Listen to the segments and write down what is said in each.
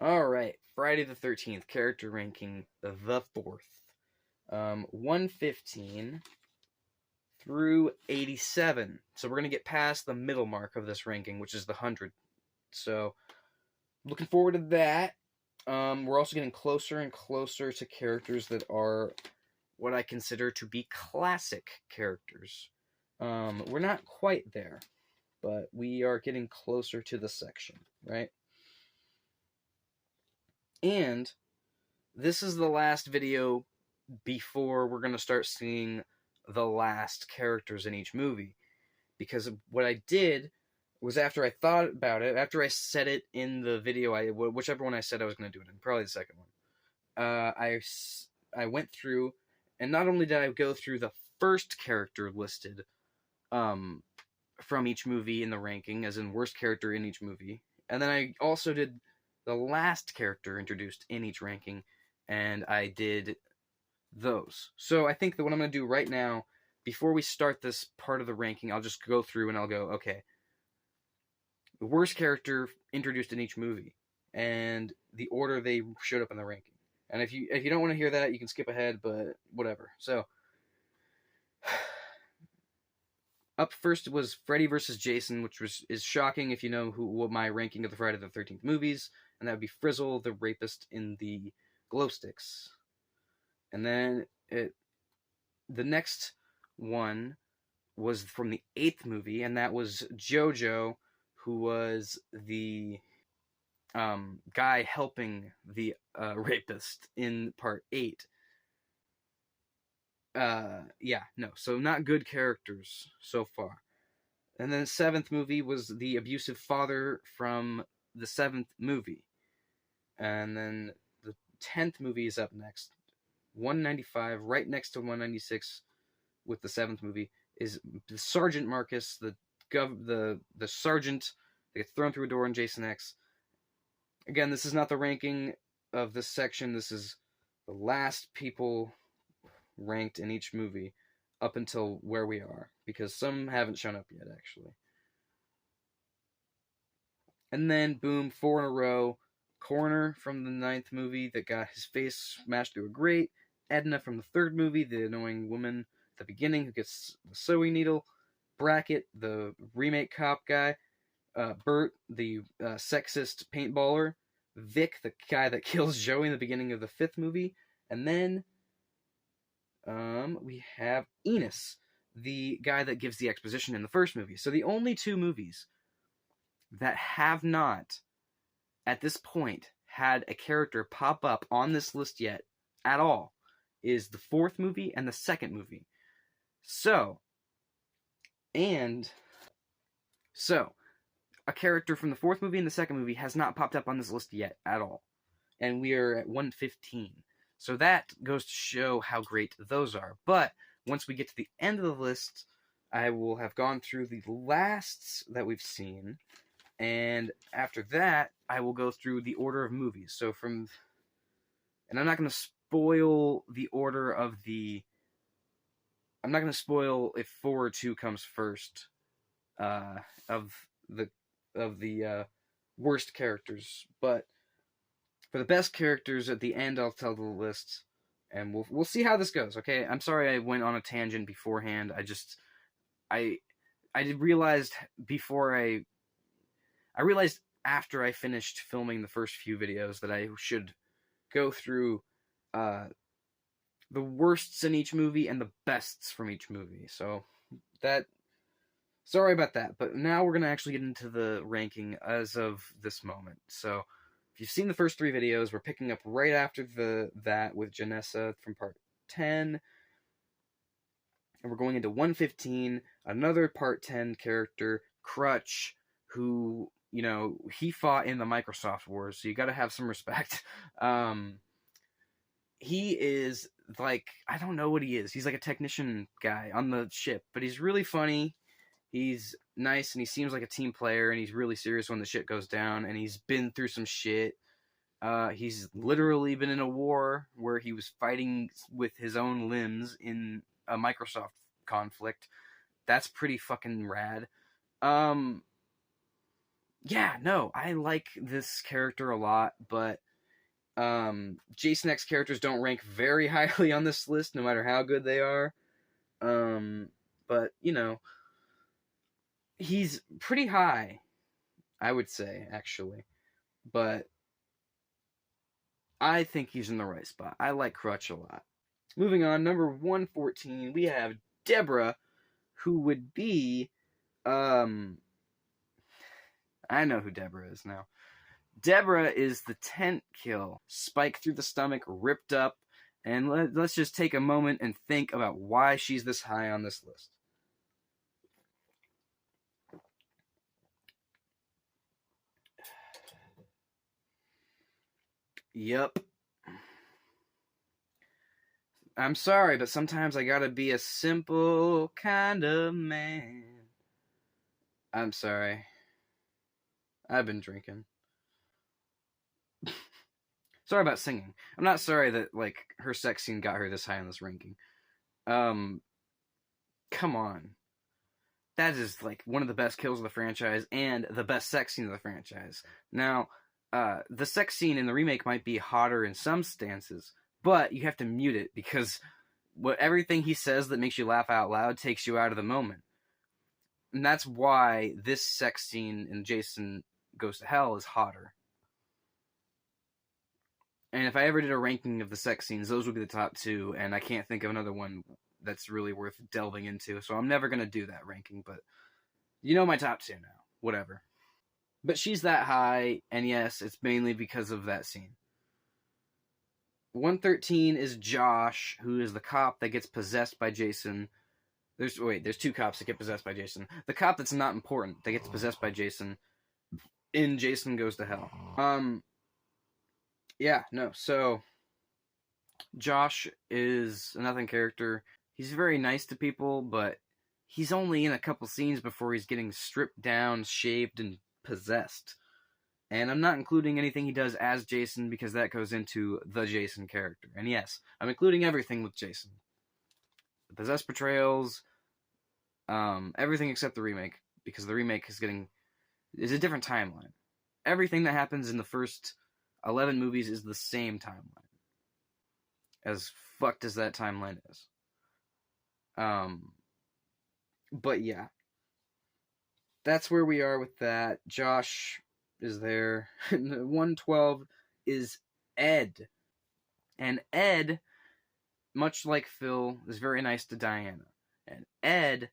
Alright, Friday the 13th, character ranking, the fourth. 115 through 87. So we're going to get past the middle mark of this ranking, which is the 100. So, looking forward to that. We're also getting closer and closer to characters that are what I consider to be classic characters. We're not quite there, but we are getting closer to the section, right? And this is the last video before we're going to start seeing the last characters in each movie. Because what I did was, after I thought about it, after I said it in the video, whichever one I said I was going to do it in, probably the second one, I went through, and not only did I go through the first character listed from each movie in the ranking, as in worst character in each movie, and then I also did the last character introduced in each ranking, and I did those. So I think that what I'm going to do right now, before we start this part of the ranking, I'll just go through and I'll go, okay, the worst character introduced in each movie, and the order they showed up in the ranking. And if you don't want to hear that, you can skip ahead, but whatever. So, up first was Freddy vs. Jason, which is shocking if you know what my ranking of the Friday the 13th movies, and that would be Frizzle, the rapist in the glow sticks. And then the next one was from the 8th movie, and that was Jojo, who was the guy helping the rapist in part 8. So not good characters so far. And then the 7th movie was the abusive father from the 7th movie. And then the 10th movie is up next. 195, right next to 196 with the 7th movie, is the Sergeant Marcus, the sergeant that gets thrown through a door in Jason X. Again, this is not the ranking of this section. This is the last people ranked in each movie up until where we are, because some haven't shown up yet, actually. And then, boom, 4 in a row. Coroner from the 9th movie that got his face smashed through a grate. Edna from the 3rd movie, the annoying woman at the beginning who gets the sewing needle. Brackett, the remake cop guy. Bert, the sexist paintballer. Vic, the guy that kills Joey in the beginning of the 5th movie. And then we have Enos, the guy that gives the exposition in the 1st movie. So the only 2 movies that have not, at this point, had a character pop up on this list yet at all is the 4th movie and the 2nd movie. So, a character from the 4th movie and the 2nd movie has not popped up on this list yet at all. And we are at 115. So that goes to show how great those are. But once we get to the end of the list, I will have gone through the lasts that we've seen. And after that, I will go through the order of movies. So and I'm not going to spoil the order of I'm not going to spoil if 4 or 2 comes first of the worst characters. But for the best characters, at the end, I'll tell the list, and we'll see how this goes. Okay, I'm sorry I went on a tangent beforehand. I realized after I finished filming the first few videos that I should go through the worsts in each movie and the bests from each movie. So sorry about that. But now we're going to actually get into the ranking as of this moment. So if you've seen the first 3 videos, we're picking up right after that with Janessa from part 10. And we're going into 115, another part 10 character, Crutch, who, he fought in the Microsoft Wars, so you gotta have some respect. He is I don't know what he is. He's like a technician guy on the ship, but he's really funny. He's nice, and he seems like a team player, and he's really serious when the shit goes down, and he's been through some shit. He's literally been in a war where he was fighting with his own limbs in a Microsoft conflict. That's pretty fucking rad. yeah, no, I like this character a lot, but Jason X characters don't rank very highly on this list, no matter how good they are. But you know, he's pretty high, I would say, actually. But I think he's in the right spot. I like Crutch a lot. Moving on, number 114, we have Deborah, who would be, I know who Deborah is now. Deborah is the tent kill. Spike through the stomach, ripped up, and let's just take a moment and think about why she's this high on this list. Yep. I'm sorry, but sometimes I gotta be a simple kind of man. I'm sorry. I've been drinking. Sorry about singing. I'm not sorry that, like, her sex scene got her this high on this ranking. Come on. That is, like, one of the best kills of the franchise and the best sex scene of the franchise. Now, the sex scene in the remake might be hotter in some stances, but you have to mute it because everything he says that makes you laugh out loud takes you out of the moment. And that's why this sex scene in Jason Goes to Hell is hotter. And if I ever did a ranking of the sex scenes, those would be the top two, and I can't think of another one that's really worth delving into, so I'm never going to do that ranking, but you know my top two now. Whatever. But she's that high, and yes, it's mainly because of that scene. 113 is Josh, who is the cop that gets possessed by Jason. There's two cops that get possessed by Jason. The cop that's not important that gets possessed by Jason in Jason Goes to Hell. Yeah, no, so Josh is a nothing character. He's very nice to people, but he's only in a couple scenes before he's getting stripped down, shaved, and possessed. And I'm not including anything he does as Jason because that goes into the Jason character. And yes, I'm including everything with Jason. The possessed portrayals, everything except the remake, because the remake is a different timeline. Everything that happens in the first 11 movies is the same timeline. As fucked as that timeline is. But yeah. That's where we are with that. Josh is there. 112 is Ed. And Ed, much like Phil, is very nice to Diana. And Ed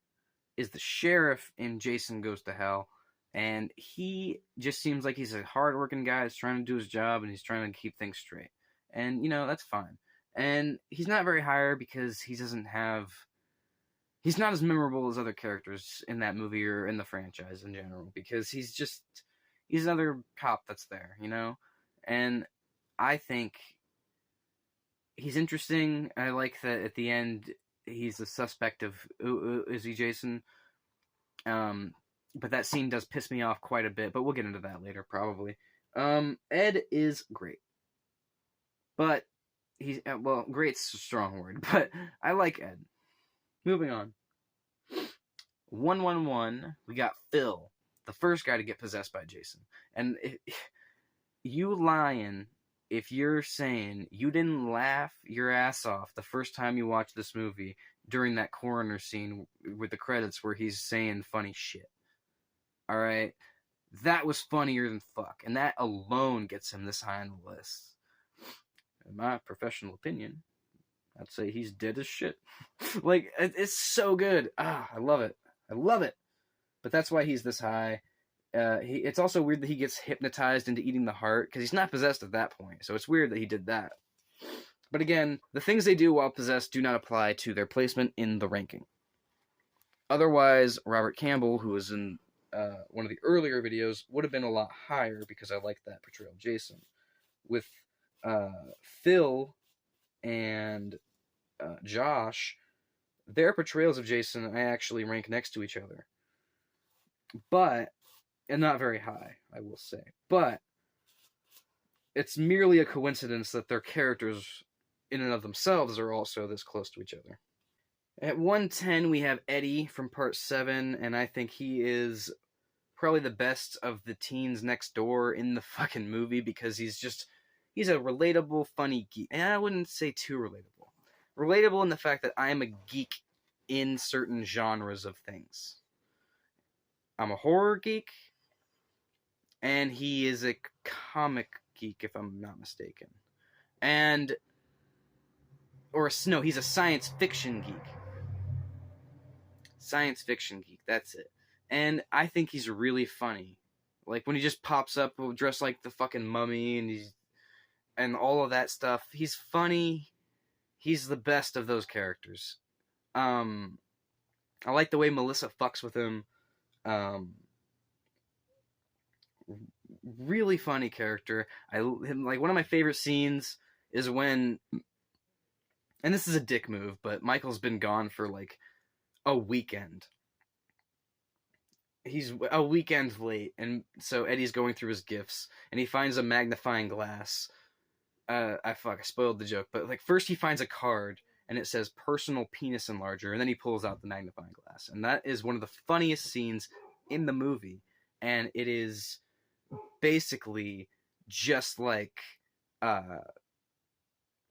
is the sheriff in Jason Goes to Hell. And he just seems like he's a hardworking guy who's trying to do his job and he's trying to keep things straight. And, you know, that's fine. And he's not very higher because he's not as memorable as other characters in that movie or in the franchise in general, because he's another cop that's there, you know? And I think he's interesting. I like that at the end he's a suspect of is he Jason? But that scene does piss me off quite a bit, but we'll get into that later probably. Ed is great. But he's great's a strong word, but I like Ed. Moving on. 111, we got Phil, the first guy to get possessed by Jason. And you lying if you're saying you didn't laugh your ass off the first time you watched this movie during that coroner scene with the credits where he's saying funny shit. Alright? That was funnier than fuck. And that alone gets him this high on the list. In my professional opinion, I'd say he's dead as shit. Like, it's so good. I love it. I love it. But that's why he's this high. It's also weird that he gets hypnotized into eating the heart, because he's not possessed at that point. So it's weird that he did that. But again, the things they do while possessed do not apply to their placement in the ranking. Otherwise, Robert Campbell, who was in one of the earlier videos, would have been a lot higher because I like that portrayal of Jason. With Phil and Josh, their portrayals of Jason I actually rank next to each other. But, and not very high, I will say. But, it's merely a coincidence that their characters, in and of themselves, are also this close to each other. At 110, we have Eddie from Part 7, and I think he is probably the best of the teens next door in the fucking movie, because he's a relatable, funny geek. And I wouldn't say too relatable. Relatable in the fact that I'm a geek in certain genres of things. I'm a horror geek, and he is a comic geek, if I'm not mistaken. He's a science fiction geek. Science fiction geek, that's it. And I think he's really funny. Like, when he just pops up dressed like the fucking mummy, and all of that stuff. He's funny. He's the best of those characters. I like the way Melissa fucks with him. Really funny character. Like, one of my favorite scenes is when, and this is a dick move, but Michael's been gone for like a weekend. He's a weekend late, and so Eddie's going through his gifts, and he finds a magnifying glass. I spoiled the joke, but like, first he finds a card, and it says personal penis enlarger, and then he pulls out the magnifying glass, and that is one of the funniest scenes in the movie, and it is basically just like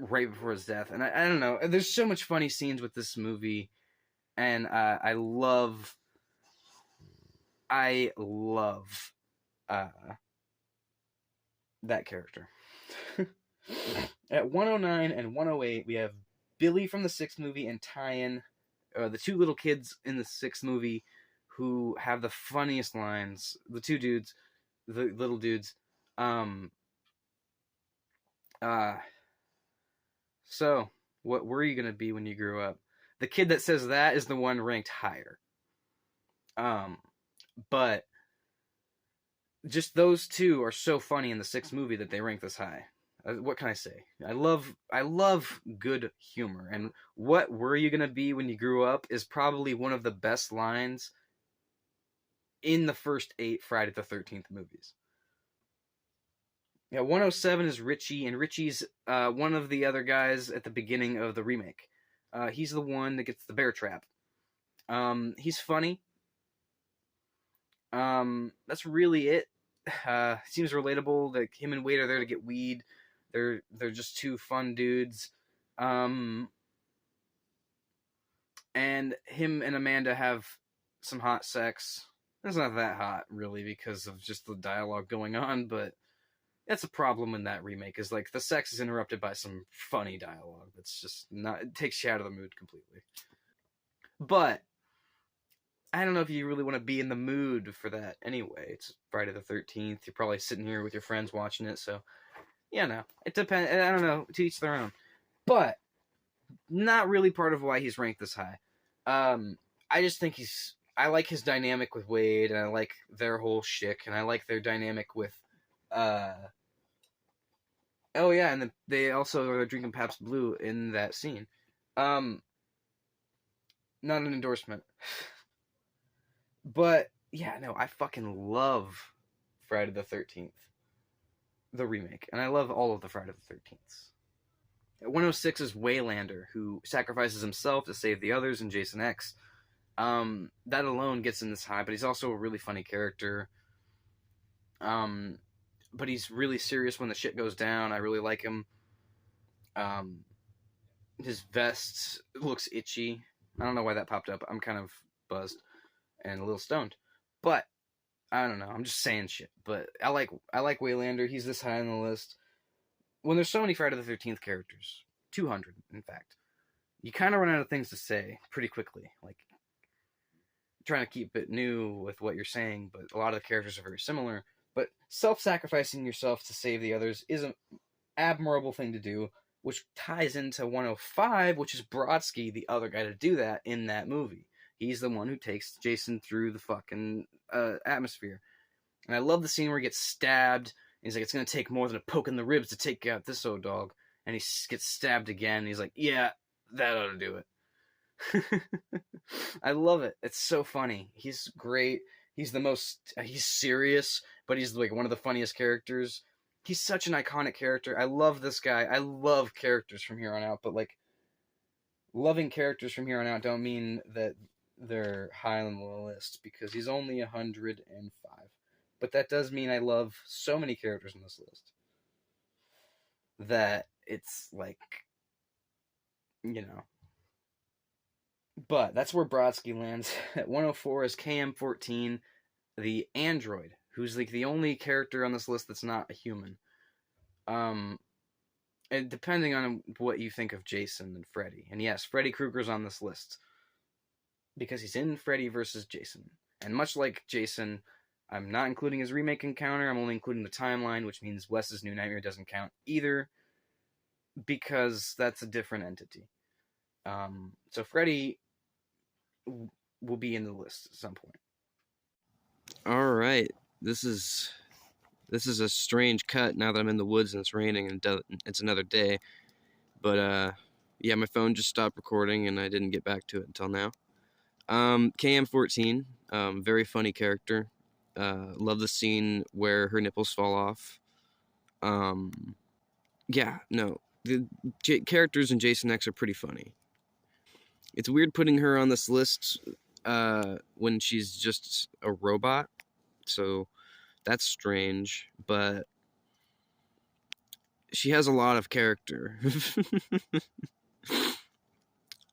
right before his death. And I don't know, there's so much funny scenes with this movie, and I love that character. At 109 and 108, we have Billy from the 6th movie and Tyan, the two little kids in the 6th movie, who have the funniest lines. The two dudes, the little dudes. So, what were you going to be when you grew up? The kid that says that is the one ranked higher. But just those two are so funny in the 6th movie that they rank this high. What can I say? I love good humor, and what were you gonna be when you grew up is probably one of the best lines in the first 8 Friday the 13th movies. Yeah, 107 is Richie, and Richie's one of the other guys at the beginning of the remake. He's the one that gets the bear trap. He's funny. That's really it. Seems relatable. Like, him and Wade are there to get weed. They're just two fun dudes. And him and Amanda have some hot sex. It's not that hot, really, because of just the dialogue going on, but that's a problem in that remake, is like the sex is interrupted by some funny dialogue that's just not, it takes you out of the mood completely. But I don't know if you really want to be in the mood for that anyway. It's Friday the 13th. You're probably sitting here with your friends watching it, so yeah, no. It depends. I don't know. To each their own. But not really part of why he's ranked this high. I just think I like his dynamic with Wade, and I like their whole shtick, and I like their dynamic with oh yeah, and then they also are drinking Pabst Blue in that scene. Not an endorsement. But yeah, no, I fucking love Friday the 13th. The remake, and I love all of the Friday the 13ths. At 106 is Waylander, who sacrifices himself to save the others in Jason X. That alone gets him this high, but he's also a really funny character. But he's really serious when the shit goes down. I really like him. His vest looks itchy. I don't know why that popped up. I'm kind of buzzed and a little stoned, but I don't know. I'm just saying shit. But I like Waylander. He's this high on the list. When there's so many Friday the 13th characters, 200 in fact, you kind of run out of things to say pretty quickly. Like, trying to keep it new with what you're saying, but a lot of the characters are very similar. But self-sacrificing yourself to save the others is an admirable thing to do, which ties into 105, which is Brodsky, the other guy to do that in that movie. He's the one who takes Jason through the fucking atmosphere. And I love the scene where he gets stabbed. And he's like, it's going to take more than a poke in the ribs to take out this old dog. And he gets stabbed again. And he's like, yeah, that ought to do it. I love it. It's so funny. He's great. He's serious, but he's like one of the funniest characters. He's such an iconic character. I love this guy. I love characters from here on out, but like, loving characters from here on out don't mean that they're high on the list because he's only 105. But that does mean I love so many characters in this list that it's like, you know. But that's where Brodsky lands. At 104 is KM14, the android, who's like the only character on this list that's not a human. And depending on what you think of Jason and Freddy. And yes, Freddy Krueger's on this list because he's in Freddy vs. Jason. And much like Jason, I'm not including his remake encounter. I'm only including the timeline, which means Wes's New Nightmare doesn't count either because that's a different entity. So Freddy will be in the list at some point. All right, this is a strange cut now that I'm in the woods and it's raining and it's another day. But yeah, my phone just stopped recording and I didn't get back to it until now. KM14, very funny character. Love the scene where her nipples fall off. Yeah, no, the characters in Jason X are pretty funny. It's weird putting her on this list when she's just a robot, so that's strange, but she has a lot of character.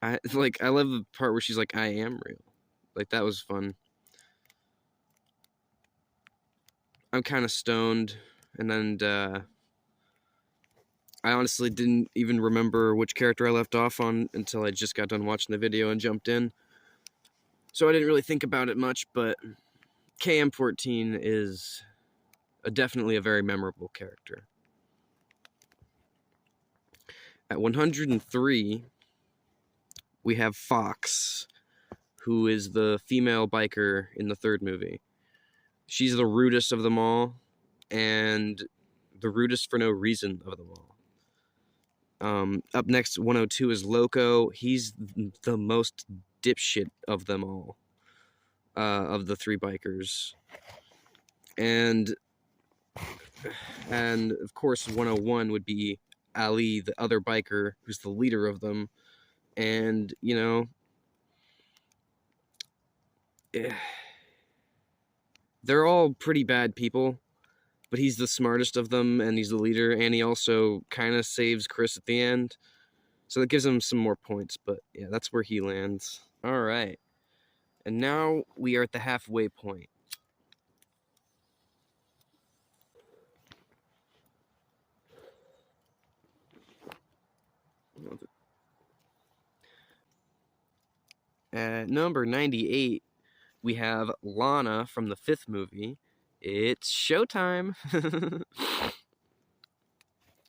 I love the part where she's like, I am real. Like, that was fun. I'm kind of stoned, and then I honestly didn't even remember which character I left off on until I just got done watching the video and jumped in. So I didn't really think about it much, but KM14 is definitely a very memorable character. At 103, we have Fox, who is the female biker in the third movie. She's the rudest of them all, and the rudest for no reason of them all. Up next, 102 is Loco. He's the most dipshit of them all, of the three bikers. And of course, 101 would be Ali, the other biker, who's the leader of them. And, you know, they're all pretty bad people, but he's the smartest of them, and he's the leader, and he also kind of saves Chris at the end. So that gives him some more points, but yeah, that's where he lands. All right. And now we are at the halfway point. At number 98, we have Lana from the fifth movie. It's showtime.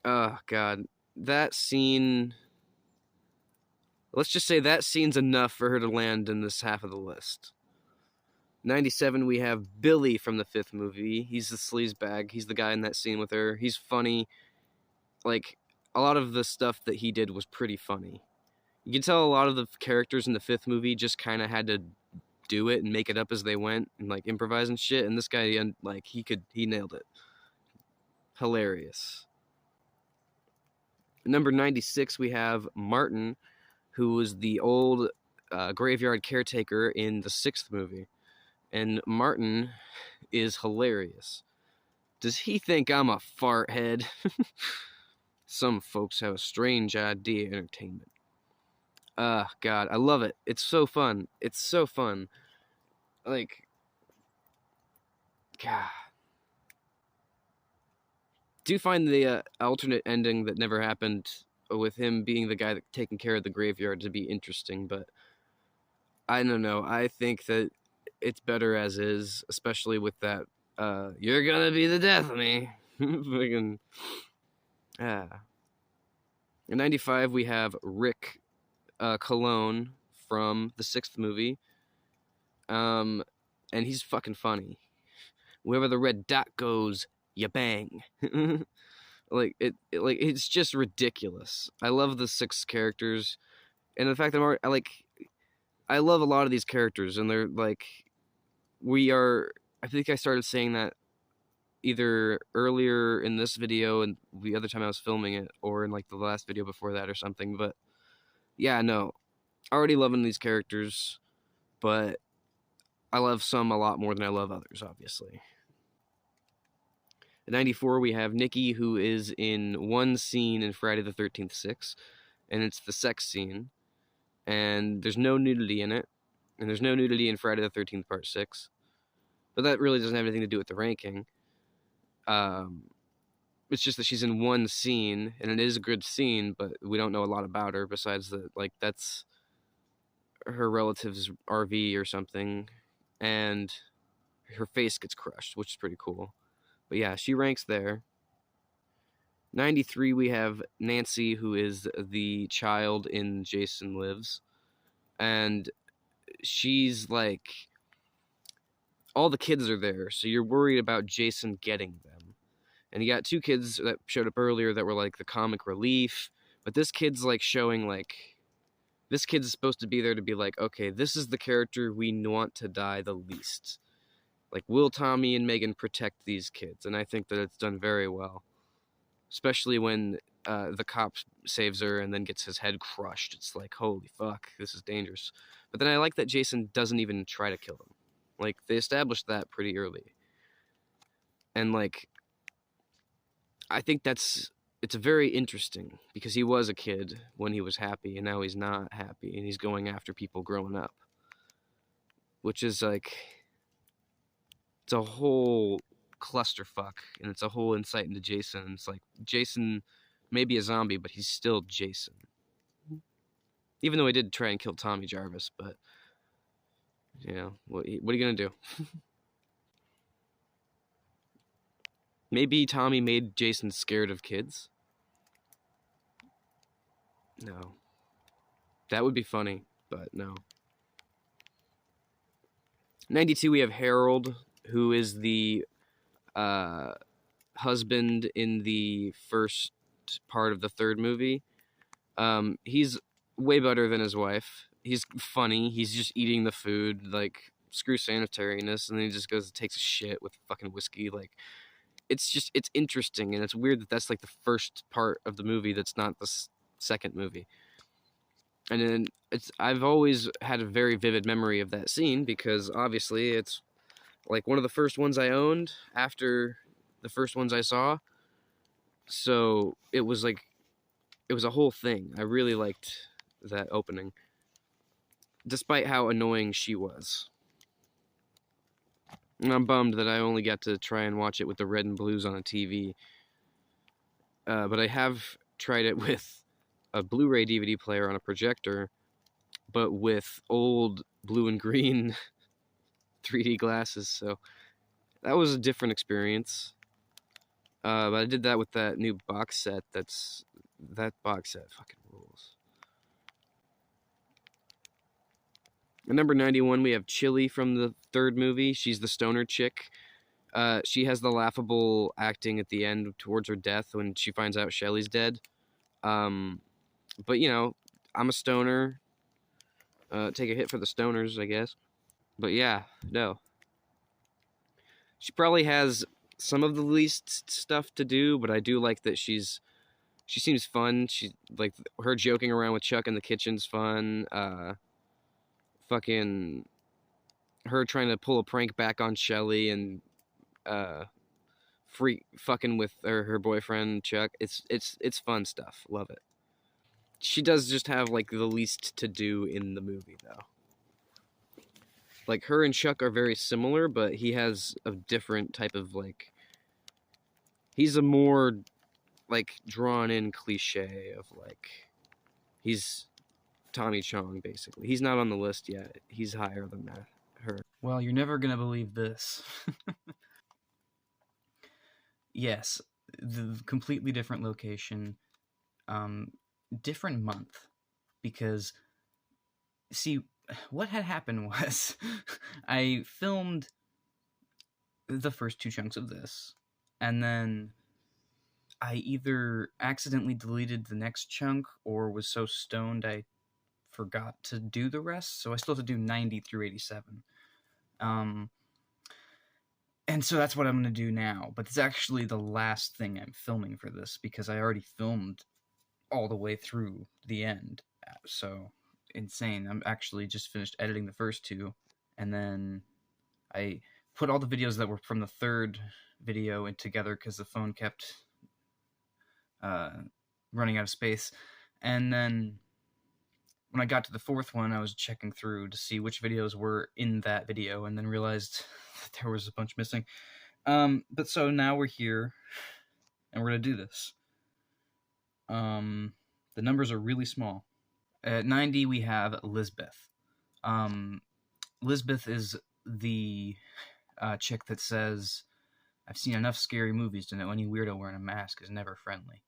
Oh, God. That scene... Let's just say that scene's enough for her to land in this half of the list. 97, we have Billy from the fifth movie. He's the sleazebag. He's the guy in that scene with her. He's funny. Like, a lot of the stuff that he did was pretty funny. You can tell a lot of the characters in the fifth movie just kind of had to do it and make it up as they went and, like, improvise and shit. And this guy, like, he nailed it. Hilarious. Number 96, we have Martin, who was the old graveyard caretaker in the sixth movie. And Martin is hilarious. Does he think I'm a fart head? Some folks have a strange idea of entertainment. God, I love it. It's so fun. It's so fun. Like, God. Do you find the alternate ending that never happened with him being the guy that taking care of the graveyard to be interesting, but I don't know. I think that it's better as is, especially with that, you're gonna be the death of me. Fucking, In 95, we have Rick Cologne from the sixth movie. And he's fucking funny. Wherever the red dot goes, you bang. Like it's just ridiculous. I love the six characters, and the fact that I love a lot of these characters, and they're like, I think I started saying that either earlier in this video and the other time I was filming it, or in like the last video before that or something. But yeah, no, already loving these characters. but I love some a lot more than I love others, obviously. In 94, we have Nikki, who is in one scene in Friday the 13th 6, and it's the sex scene, and there's no nudity in it, and there's no nudity in Friday the 13th Part 6, but that really doesn't have anything to do with the ranking. It's just that she's in one scene, and it is a good scene, but we don't know a lot about her besides that, like, that's her relative's RV or something, and her face gets crushed, which is pretty cool. But yeah, she ranks there. 93, we have Nancy, who is the child in Jason Lives, and she's like, all the kids are there, so you're worried about Jason getting them. And you got two kids that showed up earlier that were like the comic relief, but this kid's like showing like, this kid's supposed to be there to be like, okay, this is the character we want to die the least. Like, will Tommy and Megan protect these kids? And I think that it's done very well, especially when the cop saves her and then gets his head crushed. It's like, holy fuck, this is dangerous. But then I like that Jason doesn't even try to kill them. Like, they established that pretty early. And like, I think it's very interesting because he was a kid when he was happy, and now he's not happy, and he's going after people growing up, which is like, it's a whole clusterfuck, and it's a whole insight into Jason. It's like, Jason may be a zombie, but he's still Jason. Even though he did try and kill Tommy Jarvis, but yeah, what are you gonna do? Maybe Tommy made Jason scared of kids? No. That would be funny, but no. 92, we have Harold, who is the husband in the first part of the third movie. He's way better than his wife. He's funny. He's just eating the food, like, screw sanitariness, and then he just goes and takes a shit with fucking whiskey. Like, it's interesting, and it's weird that that's like the first part of the movie that's not the second movie. And then I've always had a very vivid memory of that scene because obviously it's like one of the first ones I owned after the first ones I saw. So it was like, it was a whole thing. I really liked that opening, despite how annoying she was. And I'm bummed that I only got to try and watch it with the red and blues on a TV. But I have tried it with a Blu-ray DVD player on a projector, but with old blue and green 3D glasses. So that was a different experience. But I did that with that new box set. That box set fucking rules. At number 91, we have Chili from the third movie. She's the stoner chick. She has the laughable acting at the end towards her death when she finds out Shelly's dead. But, you know, I'm a stoner. Take a hit for the stoners, I guess. But yeah, no. She probably has some of the least stuff to do, but I do like that she seems fun. She, like, her joking around with Chuck in the kitchen's fun. Fucking her trying to pull a prank back on Shelly and fucking with her boyfriend Chuck. It's fun stuff. Love it. She does just have like the least to do in the movie though. Like, her and Chuck are very similar, but he has a different type of, like, he's a more like drawn in cliche of like, he's Tommy Chong, basically. He's not on the list yet. He's higher than that. Her. Well, you're never gonna believe this. Yes, the completely different location, different month, because, see, what had happened was I filmed the first two chunks of this, and then I either accidentally deleted the next chunk or was so stoned I forgot to do the rest, so I still have to do 90 through 87. And so that's what I'm going to do now, but it's actually the last thing I'm filming for this because I already filmed all the way through the end, so insane. I'm actually just finished editing the first two, and then I put all the videos that were from the third video in together because the phone kept running out of space. And then when I got to the fourth one, I was checking through to see which videos were in that video, and then realized that there was a bunch missing. But so now we're here, and we're gonna do this. The numbers are really small. At 90, we have Lisbeth. Lisbeth is the chick that says, "I've seen enough scary movies to know any weirdo wearing a mask is never friendly."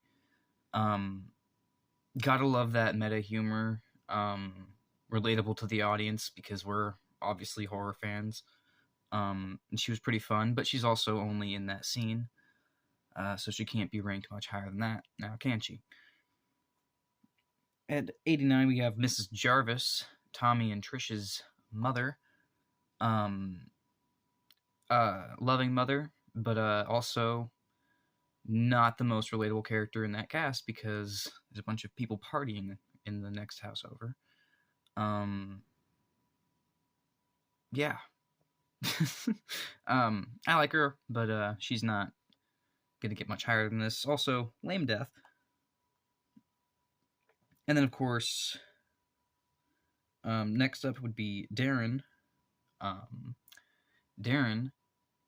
Gotta love that meta humor. Relatable to the audience because we're obviously horror fans. And she was pretty fun, but she's also only in that scene, so she can't be ranked much higher than that now, can she? At 89, we have Mrs. Jarvis, Tommy and Trish's mother. Loving mother, but also not the most relatable character in that cast because there's a bunch of people partying in the next house over. Yeah. I like her, but she's not gonna get much higher than this. Also, lame death. And then, of course, next up would be Darren. Darren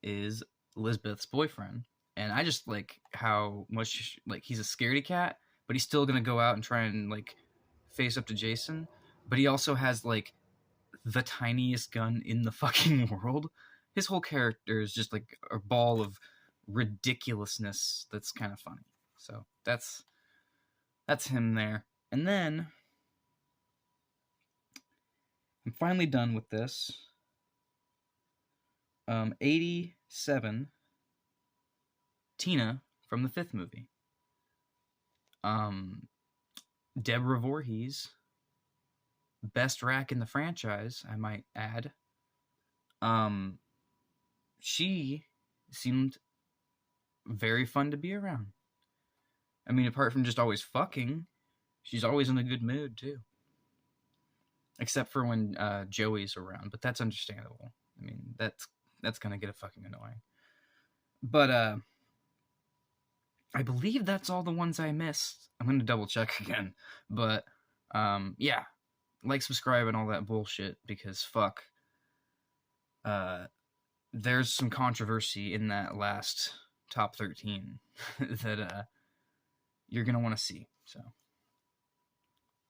is Lisbeth's boyfriend, and I just like how much like he's a scaredy cat, but he's still gonna go out and try and like face up to Jason. But he also has like the tiniest gun in the fucking world. His whole character is just like a ball of ridiculousness that's kind of funny. So that's him there. And then I'm finally done with this. 87, Tina from the fifth movie. Deborah Voorhees, best rack in the franchise, I might add. She seemed very fun to be around. I mean, apart from just always fucking, she's always in a good mood too. Except for when Joey's around, but that's understandable. I mean, that's gonna get fucking annoying. But I believe that's all the ones I missed. I'm gonna double check again. But yeah, like, subscribe, and all that bullshit because fuck. There's some controversy in that last top 13 that you're gonna want to see. So.